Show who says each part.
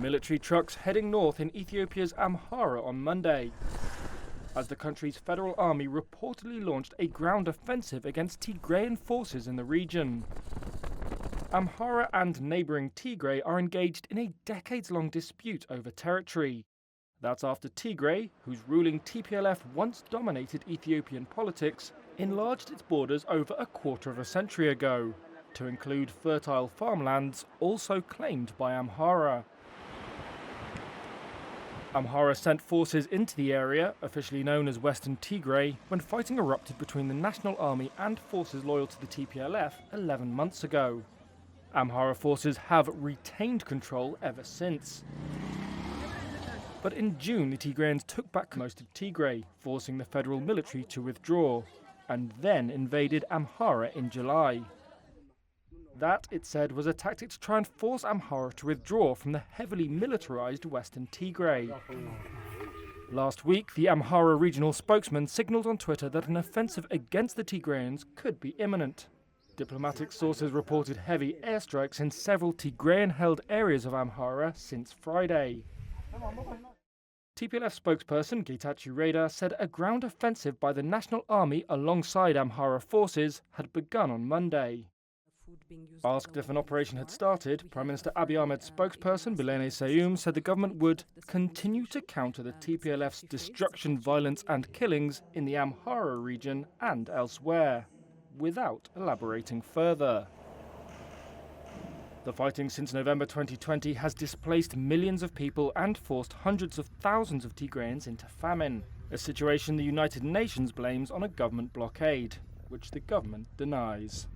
Speaker 1: Military trucks heading north in Ethiopia's Amhara on Monday, as the country's federal army reportedly launched a ground offensive against Tigrayan forces in the region. Amhara and neighbouring Tigray are engaged in a decades-long dispute over territory. That's after Tigray, whose ruling TPLF once dominated Ethiopian politics, enlarged its borders over a quarter of a century ago, to include fertile farmlands also claimed by Amhara. Amhara sent forces into the area, officially known as Western Tigray, when fighting erupted between the National Army and forces loyal to the TPLF 11 months ago. Amhara forces have retained control ever since. But in June, the Tigrayans took back most of Tigray, forcing the federal military to withdraw, and then invaded Amhara in July. That, it said, was a tactic to try and force Amhara to withdraw from the heavily militarized Western Tigray. Last week, the Amhara regional spokesman signaled on Twitter that an offensive against the Tigrayans could be imminent. Diplomatic sources reported heavy airstrikes in several Tigrayan-held areas of Amhara since Friday. TPLF spokesperson Getachew Reda said a ground offensive by the National Army alongside Amhara forces had begun on Monday. Asked if an operation had started, Prime Minister Abiy Ahmed's spokesperson Bilene Seyum said the government would continue to counter the TPLF's destruction, violence and killings in the Amhara region and elsewhere, without elaborating further. The fighting since November 2020 has displaced millions of people and forced hundreds of thousands of Tigrayans into famine, a situation the United Nations blames on a government blockade, which the government denies.